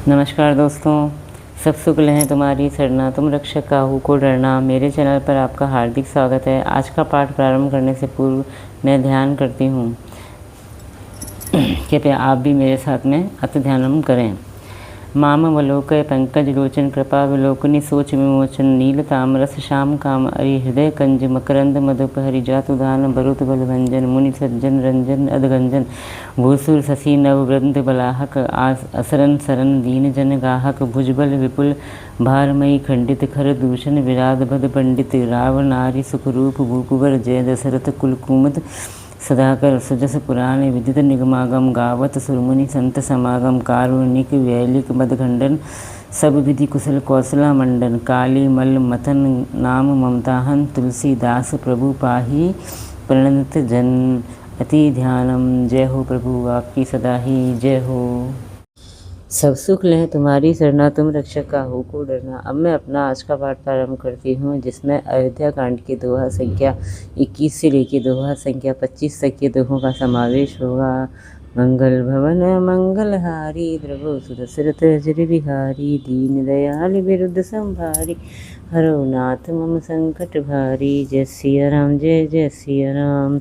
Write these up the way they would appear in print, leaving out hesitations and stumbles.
नमस्कार दोस्तों, सब सुख लें तुम्हारी सरना, तुम रक्षक काहू को डरना। मेरे चैनल पर आपका हार्दिक स्वागत है। आज का पाठ प्रारंभ करने से पूर्व मैं ध्यान करती हूँ। कृपया आप भी मेरे साथ में अति ध्यानम करें। मामवलोकय पंकज लोचन कृपा विलोकनी सोच विमोचन नील तामरस श्याम काम अरि हृदय कंज मकरंद मधुपहरि जातुदान बरुत बलभंजन मुनि सज्जन रंजन अधगंजन भूसुर शशि नववृंद बलाहक असरन सरन दीन जन गाहक भुजबल विपुल भारमयी खंडित खर दूषण विराध भद पंडित राव नारी सुखरूप भूकुवर जय दशरथ कुलकुमद सदाकर सुजस पुराण विदित निगमागम गावत सुरमुनि संत समागम कारुणिक वैलिक मदखंडन सब विधि कुशल कौशला मंडन काली मल मथन नाम ममताहन तुलसीदास प्रभु पाही प्रणत जन अति ध्यानम। जय हो प्रभु आपकी सदा ही जय हो। सब सुख लें तुम्हारी सरना, तुम रक्षक काहू को डरना। अब मैं अपना आज का पाठ प्रारंभ करती हूँ, जिसमें अयोध्या कांड की दोहा संख्या 21 से लेकर दोहा संख्या 25 तक के दोहों का समावेश होगा। मंगल भवन मंगलहारी द्रवो सुदशरथ अजर बिहारी दीन दयाल विरुद्ध संभारी हरो नाथ मम संकट भारी। जय सिया राम जय जय सिया राम।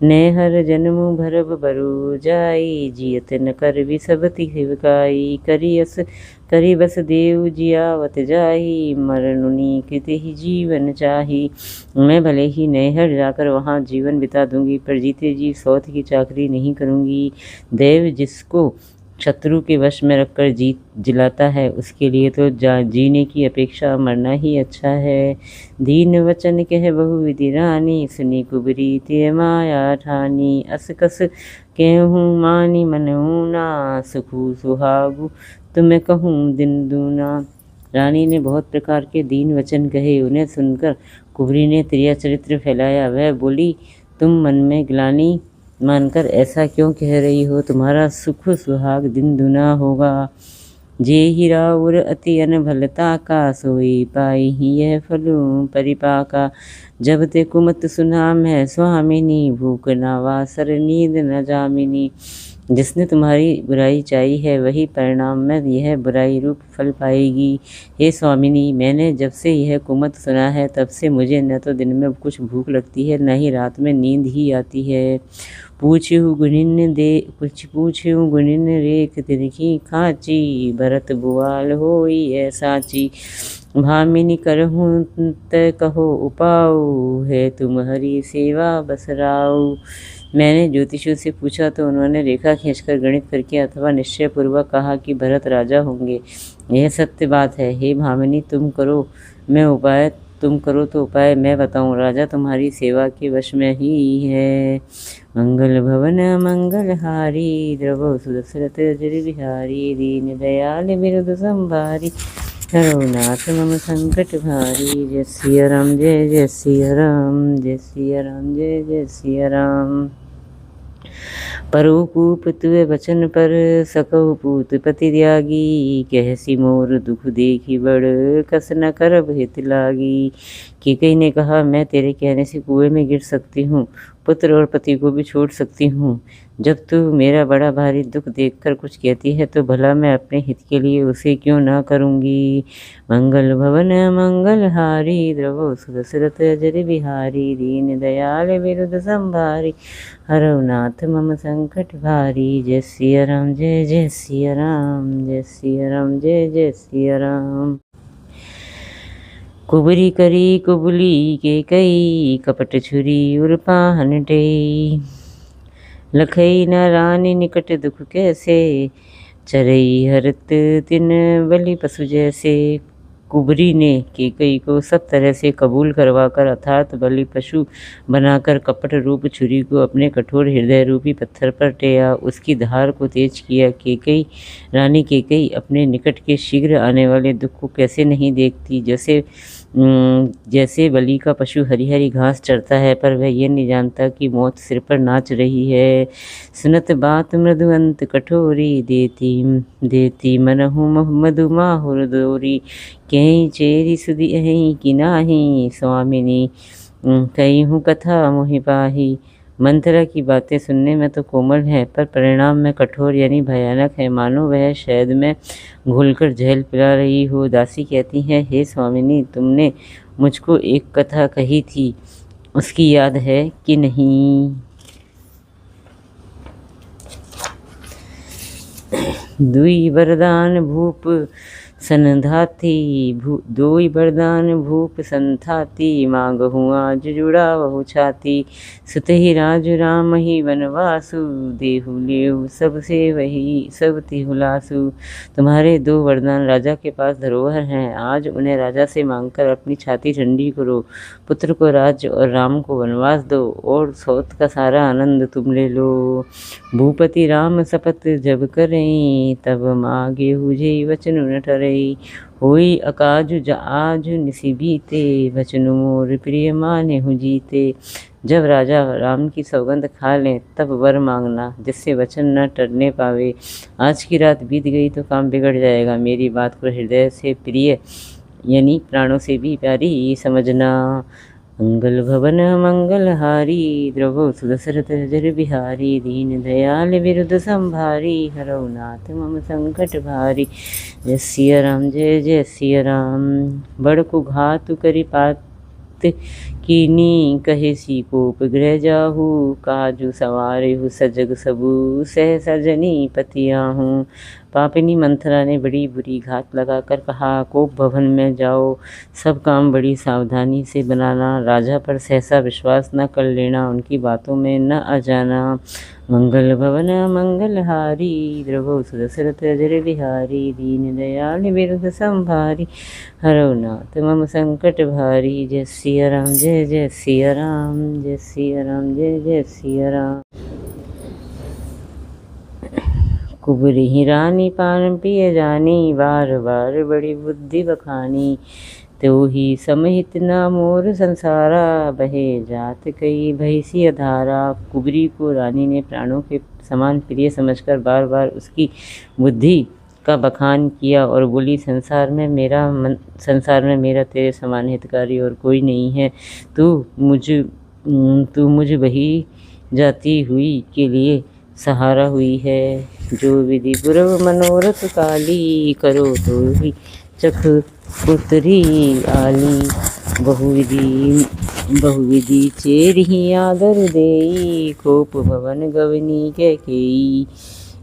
ने हर जन्म भरब बरु जाई जियत न कर भी सब तिहिवकाई करी बस देव जियावत जाही मरनुनी कृति ही जीवन चाही। मैं भले ही नैहर जाकर वहाँ जीवन बिता दूंगी, पर जीते जी सौत की चाकरी नहीं करूंगी। देव जिसको शत्रु के वश में रखकर जीत जिलाता है, उसके लिए तो जीने की अपेक्षा मरना ही अच्छा है। दीन वचन कह बहुविधि रानी सुनी कुबरी ते माया ठानी अस कस केहूँ मानी मनहू ना सुखू सुहागु तुम्हें कहूँ दिन दूना। रानी ने बहुत प्रकार के दीन वचन कहे। उन्हें सुनकर कुबरी ने त्रिया चरित्र फैलाया। वह बोली, तुम मन में ग्लानि मानकर ऐसा क्यों कह रही हो? तुम्हारा सुख सुहाग दिन दुना होगा। जे ही राउर अति अनभलता का सोई पाई ही यह फलू परिपाका। जब ते कुमत सुना मैं स्वामिनी भूख ना वासर नींद न जामिनी। जिसने तुम्हारी बुराई चाही है वही परिणाम में यह बुराई रूप फल पाएगी। हे स्वामिनी, मैंने जब से यह कुमत सुना है तब से मुझे न तो दिन में कुछ भूख लगती है न ही रात में नींद ही आती है। पूछ्यु गुनिन रेख तिनकी खाची भरत बुआल होई है साची। भामिनी करहूँ त कहो उपाऊ है तुम हरी सेवा बसराऊ। मैंने ज्योतिषियों से पूछा तो उन्होंने रेखा खींचकर गणित करके अथवा निश्चय पूर्वक कहा कि भरत राजा होंगे। यह सत्य बात है। हे भामिनी, तुम करो तो उपाय मैं बताऊं। राजा तुम्हारी सेवा के वश में ही है। मंगल भवन मंगलहारी द्रवो सुदशरथ अजर बिहारी दीन दयाल विरुद्ध संभारी हरो नाथ मम संकट भारी। जय सिया राम जय जय सिया राम जय सिया राम जय जय सिया राम। परोपूप तुय वचन पर सकहु पूत पति त्यागी कहसी मोर दुख देखी बड़ कस न करब हित लागी। केकई ने कहा, मैं तेरे कहने से कुएं में गिर सकती हूँ, पुत्र और पति को भी छोड़ सकती हूँ। जब तू मेरा बड़ा भारी दुख देखकर कुछ कहती है तो भला मैं अपने हित के लिए उसे क्यों ना करूँगी। मंगल भवन मंगलहारी द्रवो सुदशरथ अजर बिहारी दीन दयाल विरुद्ध संभारी हरो नाथ मम संकट भारी। जय सिया राम जय जय सिया राम जय सिया राम जय जय सिया राम। कुबरी करी कुबली के कई कपट छुरी उर्पाहन टेई लखई न रानी निकट दुख कैसे चरई हरत तिन बलि पशु जैसे। कुबरी ने केकई को सब तरह से कबूल करवाकर अर्थात बलि पशु बनाकर कपट रूप छुरी को अपने कठोर हृदय रूपी पत्थर पर टेया, उसकी धार को तेज किया। रानी केकई अपने निकट के शीघ्र आने वाले दुख को कैसे नहीं देखती। जैसे बलि का पशु हरी हरी घास चरता है, पर वह यह नहीं जानता कि मौत सिर पर नाच रही है। सुनत बात मृदुअंत कठोरी देती मनहु मधु माहुर दोरी। कहीं चेरी सुधी अहीं कि नाही स्वामिनी कहीं हूँ कथा मोहि पाही। मंथरा की बातें सुनने में तो कोमल है, पर परिणाम में कठोर यानी भयानक है, मानो वह शहद में घुलकर जहर पिला रही हो। दासी कहती है, हे स्वामिनी, तुमने मुझको एक कथा कही थी, उसकी याद है कि नहीं? दुई वरदान भूप संधाती दोई वरदान भूप संधाती, मांगहूँ आज जुड़ा बहु छाती। सुत ही राज राम ही वनवासु, देहु लेहु सबसे वही सब तिहुलासु। तुम्हारे 2 वरदान राजा के पास धरोहर हैं, आज उन्हें राजा से मांगकर अपनी छाती ठंडी करो। पुत्र को राज्य और राम को वनवास दो, और सौत का सारा आनंद तुम ले लो। भूपति राम शपथ जब करें, तब मागे हुजे वचन न ठरे। होई अकाज आज निसी बीते, वचन मोर प्रिय माने हूँ जीते। जब राजा राम की सौगंध खा लें, तब वर मांगना, जिससे वचन न टरने पावे। आज की रात बीत गई तो काम बिगड़ जाएगा। मेरी बात को हृदय से प्रिय यानी प्राणों से भी प्यारी समझना। मंगल भवन मंगलहारी, द्रवो सुदशरथ जर बिहारी। दीन दयाल विरुद्ध संभारी, हरौ नाथ मम संकट भारी। जय सिया राम, जय जय सिया राम। बड़ को घातु करि पात कीनी, कहे सी कोप गृह जाहू। काजू सवारे हु सजग सबू, सहसा जनी पतियाहू। पापिनी मंथरा ने बड़ी बुरी घात लगाकर कहा, कोप भवन में जाओ, सब काम बड़ी सावधानी से बनाना। राजा पर सहसा विश्वास न कर लेना, उनकी बातों में न आ जाना। मंगल भवन मंगलहारी, द्रवो सुदशरथ जर बिहारी। दीन दयाल विरुद्ध संभारी, हरौ नाथ मम संकट भारी। जय सिया राम, जय जय सिया राम, जय सिया राम, जय जय सिया राम। कुबरी ही रानी पान पिय जानी, बार बार बड़ी बुद्धि बखानी। तो ही समहित ना मोर संसारा, बहे जात कई भैसी अधारा। कुबरी को रानी ने प्राणों के समान प्रिय समझकर बार बार उसकी बुद्धि का बखान किया और बोली, संसार में मेरा तेरे समान हितकारी और कोई नहीं है। तू मुझ बही जाती हुई के लिए सहारा हुई है। जो विधि पूर्व मनोरथ काली, करो तो ही चख पुत्री आली। बहुविधि चेरहि आदर देई, कोप भवन गवनी कैकेयी।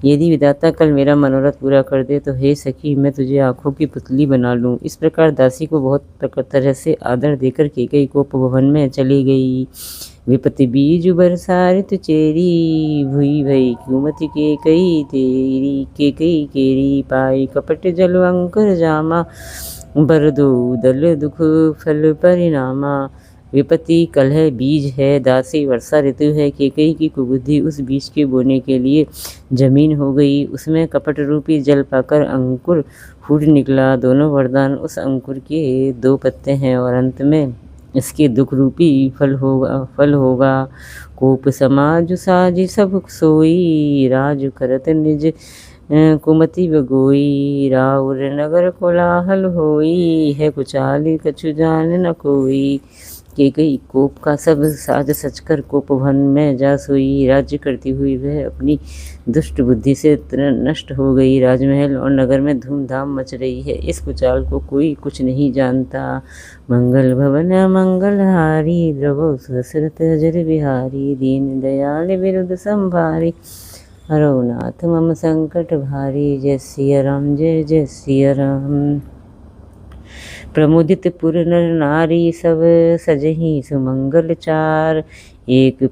यदि विधाता कल मेरा मनोरथ पूरा कर दे तो हे सखी, मैं तुझे आँखों की पुतली बना लूँ। इस प्रकार दासी को बहुत तरह से आदर देकर कैकेयी कोप भवन में चली गई। विपति बीज बरसारित चेरी, भुई भई कुमति कैकेयी तेरी। कैकेयी केरी पाई कपट जल अंकुर जामा, बरदो दल दुख फल परिणामा। विपत्ति कलह बीज है, दासी वर्षा ऋतु है। कैकेयी की कुबुद्धि उस बीज के बोने के लिए जमीन हो गई। उसमें कपट रूपी जल पाकर अंकुर फूट निकला। दोनों वरदान उस अंकुर के 2 पत्ते हैं और अंत में इसके दुख रूपी फल होगा। कोप समाज साजी सब सोई, राज करत निज कुमति बगोई। राउर नगर कोलाहल होई, है कुचाली कछु जान न कोई। कैकेयी कोप का सब साज सचकर कोप भवन में जा सोई। राज्य करती हुई वह अपनी दुष्ट बुद्धि से नष्ट हो गई। राजमहल और नगर में धूमधाम मच रही है। इस कुचाल को कोई कुछ नहीं जानता। मंगल भवन मंगलहारी, द्रवो सुदशरथ जर बिहारी। दीन दयाल विरुद्ध संभारी, हरौ नाथ मम संकट भारी। जय सिया राम, जय जय सिया राम। प्रमुदित पुर नर नारी, सब सजहि सुमंगल चार। एक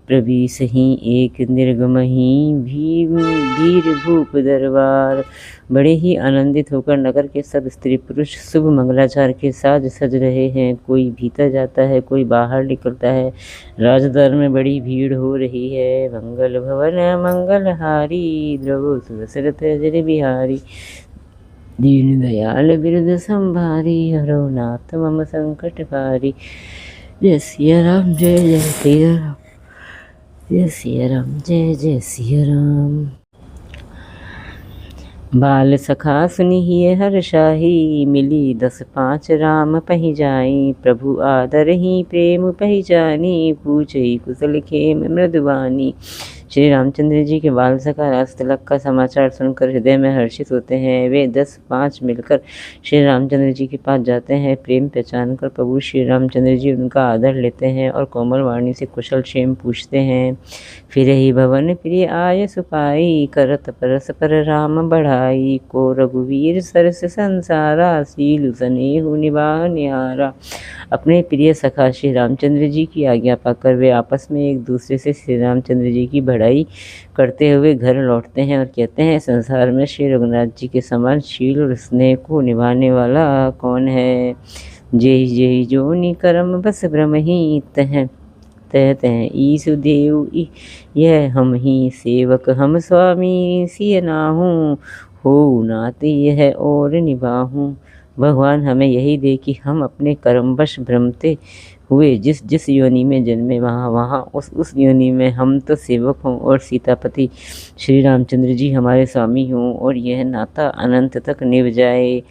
प्रवीसहि एक निर्गमहि, वीर भूप दरबार। बड़े ही आनंदित होकर नगर के सब स्त्री पुरुष शुभ मंगलाचार के साज सज रहे हैं। कोई भीतर जाता है, कोई बाहर निकलता है। राजदरबार में बड़ी भीड़ हो रही है। मंगल भवन मंगलहारी, द्रवो सुदशरथ जर बिहारी। दीन दयाल विरुद्ध संभारी, हरौ नाथ मम संकट भारी। जय सिया राम, जय जय सिया राम, जय सिया राम, जय जय सिया राम। बाल सखा सुनिए हर शाही, मिली 10 5 राम पहि जाई। प्रभु आदर ही प्रेम पहचानी, पूछई कुशल खेम मृदुवानी। श्री रामचंद्र जी के बाल सखा रास तिलक का समाचार सुनकर हृदय में हर्षित होते हैं। वे 10 5 मिलकर श्री रामचंद्र जी के पास जाते हैं। प्रेम पहचान कर प्रभु श्री रामचंद्र जी उनका आदर लेते हैं और कोमल वाणी से कुशल क्षेम पूछते हैं। फिर ही भवन प्रिय आय सुपाई, करत परस पर राम बढ़ाई। को रघुवीर सरस संसारा, सील सनेहु निबाह निहारा। अपने प्रिय सखा श्री रामचंद्र जी की आज्ञा पाकर वे आपस में एक दूसरे से श्री रामचंद्र जी की बढ़ाई करते हुए घर लौटते हैं और कहते हैं, संसार में श्री रघुनाथ जी के समान शील और स्नेह को निभाने वाला कौन है। जेहि जेहि जोनि करम बस ब्रह्म ही तह तह ईसु देव यह हम ही सेवक हम स्वामी सिय नाहूँ। हो नात यह और निभाहूँ। भगवान हमें यही दे कि हम अपने कर्मवश भ्रमते हुए जिस जिस योनि में जन्मे वहाँ उस योनि में हम तो सेवक हों और सीतापति श्री रामचंद्र जी हमारे स्वामी हों और यह नाता अनंत तक निभ जाए।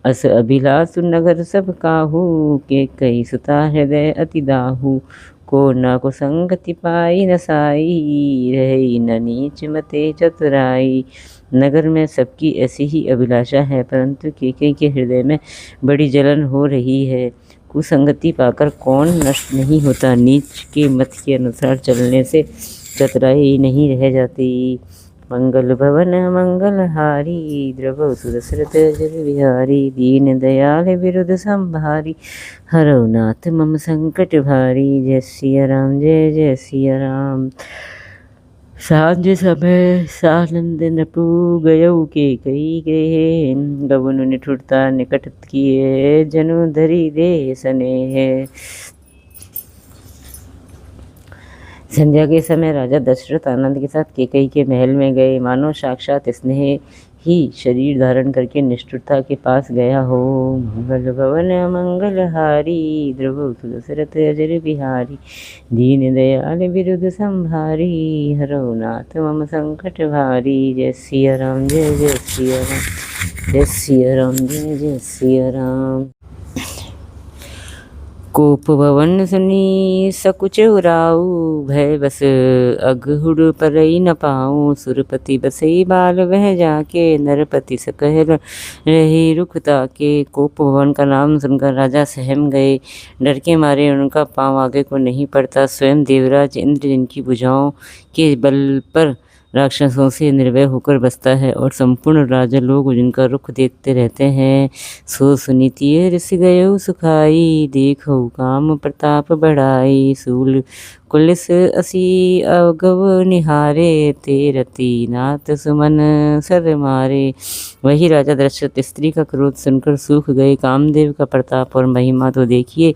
अस अभिलाषु नगर सब काहू, के कई सुता हृदय अति दाहू। को न को संगति पाई न साई, रही न नीच मते चतुराई। नगर में सबकी ऐसी ही अभिलाषा है, परंतु केकई के हृदय में बड़ी जलन हो रही है। कुसंगति पाकर कौन नष्ट नहीं होता, नीच के मत के अनुसार चलने से चतुराई नहीं रह जाती। मंगल भवन मंगलहारी, द्रव सुदशरथ जल विहारी। दीन दयाल विरुद्ध संभारी, हरौ नाथ मम संकट भारी। जय सिया राम जय जय सिया राम। सांझ समय सानंद नपु गयौ के कई गृहे, गबन निठुरता निकट किए जनु धरी दे स्नेह। संध्या के समय राजा दशरथ आनंद के साथ केकई के महल में गए, मानो साक्षात स्नेह ही शरीर धारण करके निष्ठुरता के पास गया हो। मंगल भवन मंगलहारी, द्रव दशरथ अजर बिहारी। दीन दयाल विरुद्ध संभारी, हरौ नाथ मम संकट भारी। जय सिया राम जय जय सिया राम। जय सिया राम जय जय सिया राम। कोप भवन सुनी सकुच उराऊ, भय बस अगहुड़ परई न पाऊँ। सुरपति बसई बाल वह जाके, नरपति सकह रही रुख ताके। कोप भवन का नाम सुनकर राजा सहम गए, डर के मारे उनका पाँव आगे को नहीं पड़ता। स्वयं देवराज इंद्र जिनकी भुजाओं के बल पर राक्षसों से निर्भय होकर बसता है और संपूर्ण राजा लोग जिनका रुख देखते रहते हैं। सो सुनीति ऋषि गयो सुखाई, देखो काम प्रताप बढ़ाई। सूल कुलिस असी अवगव निहारे, तेरती नाथ सुमन सर मारे। वही राजा दशरथ स्त्री का क्रोध सुनकर सूख गए। कामदेव का प्रताप और महिमा तो देखिए,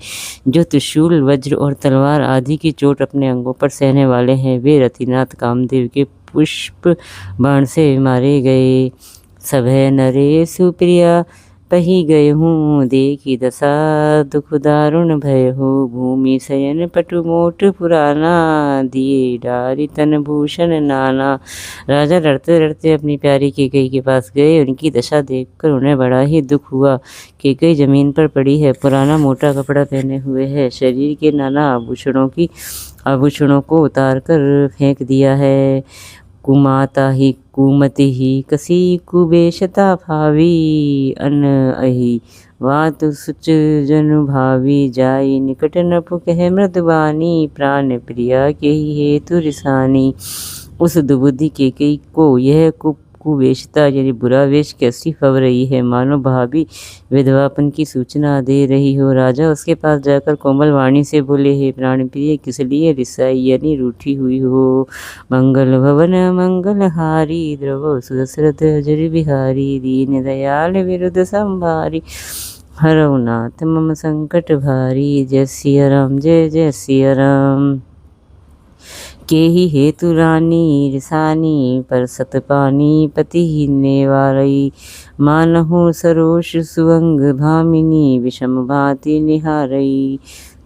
जो त्रिशूल वज्र और तलवार आदि की चोट अपने अंगों पर सहने वाले हैं, वे रतिनाथ कामदेव के पुष्प बाण से मारे गए। सभय नरे सुप्रिया पही गए हूँ, देखी दशा दुख दारुण भय हो। भूमि शयन पटु मोट पुराना, दिए डारी तन भूषण नाना। राजा लड़ते लड़ते अपनी प्यारी केकई के पास गए। उनकी दशा देखकर उन्हें बड़ा ही दुख हुआ। केकई जमीन पर पड़ी है, पुराना मोटा कपड़ा पहने हुए है, शरीर के नाना आभूषणों को उतार कर फेंक दिया है। कुमाता ही कुमति ही कसी कुबेशता भावी, अन अहि वात सुच जनु भावी। जाई निकट नपु कह मृदवानी, प्राण प्रिया के ही हेतु रिसानी। उस दुबुद्धि केकई को यह कुवेशता यानी बुरा वेश कैसी खबर रही है, मानो भाभी विधवापन की सूचना दे रही हो। राजा उसके पास जाकर कोमल वाणी से बोले, हे प्राण प्रिय, किस लिए रिसाई यानी रूठी हुई हो। मंगल भवन मंगलहारी, द्रव सुदशरथ अजर बिहारी। दीन दयाल विरुद्ध संभारी, हरौ नाथ मम संकट भारी। जय सिया राम जय जय सिया राम। के ही हेतु रानी रिसानी, पर सतपानी पति नेवारई। मानहु सरोष सुअंग भामिनी, विषम भांति निहारई।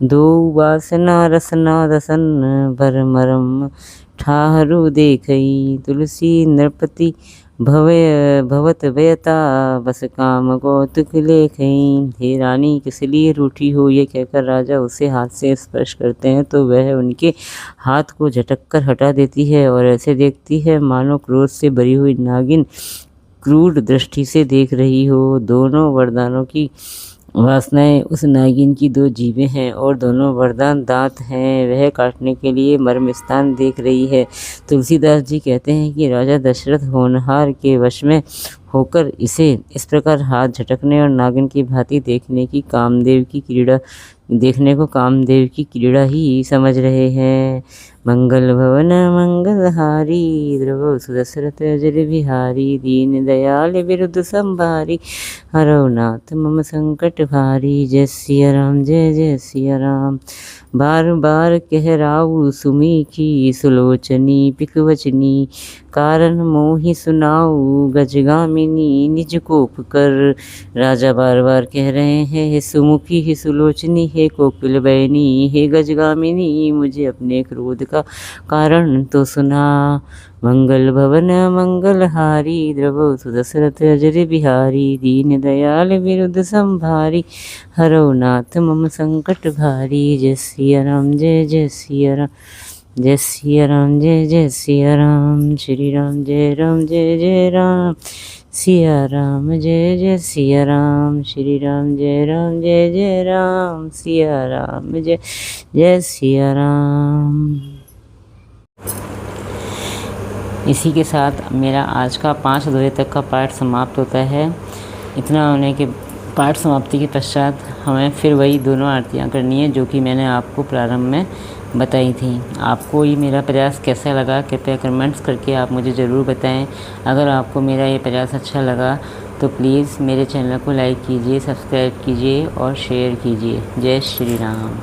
दो वासना रसना दसन, भर मरम ठाहरू देखई। तुलसी नृपति भवत व्ययता बस काम कौतुक लेखहीं। हे रानी, किस लिए रूठी हो? ये कहकर राजा उसे हाथ से स्पर्श करते हैं तो वह उनके हाथ को झटक कर हटा देती है और ऐसे देखती है मानो क्रोध से भरी हुई नागिन क्रूर दृष्टि से देख रही हो। दोनों वरदानों की वासनाएं उस नागिन की 2 जीभें हैं और दोनों वरदान दांत हैं। वह काटने के लिए मर्म स्थान देख रही है। तुलसीदास जी कहते हैं कि राजा दशरथ होनहार के वश में होकर इसे इस प्रकार हाथ झटकने और नागिन की भांति देखने को कामदेव की क्रीड़ा ही समझ रहे हैं। मंगल भवन मंगलहारी, द्रवौ सुदशरथ अजर बिहारी। दीन दयाल विरुद्ध संभारी, हरौ नाथ मम संकट भारी। जय सिया राम, जय जय सिया राम। बार बार कह राउ सुमीखी, सुलोचनी पिकवचनी। कारण मोहि सुनाऊ गजगामिनी, निज कोप कर। राजा बार बार कह रहे हैं, हे सुमुखी, हे सुलोचनी, हे कोकिल बयनी, हे गजगामिनी, मुझे अपने क्रोध का कारण तो सुना। मंगल भवन मंगलहारी, द्रवौ सुदशरथ अजर बिहारी। दीन दयाल विरुद्ध संभारी, हरौ नाथ मम संकट भारी। जय सिया राम, जय जय सिया राम। जय सिया राम, जय जय सिया राम। श्री राम जय राम, जय जय राम। सिया राम, जय जय सिया राम। श्री राम जय राम, जय जय राम। सिया राम, जय जय सिया राम। इसी के साथ मेरा आज का 5 अध्याय तक का पाठ समाप्त होता है। इतना होने के पाठ समाप्ति के पश्चात हमें फिर वही दोनों आरतियाँ करनी है जो कि मैंने आपको प्रारंभ में बताई थी। आपको ये मेरा प्रयास कैसा लगा कृपया कमेंट्स करके आप मुझे ज़रूर बताएं। अगर आपको मेरा ये प्रयास अच्छा लगा तो प्लीज़ मेरे चैनल को लाइक कीजिए, सब्सक्राइब कीजिए और शेयर कीजिए। जय श्री राम।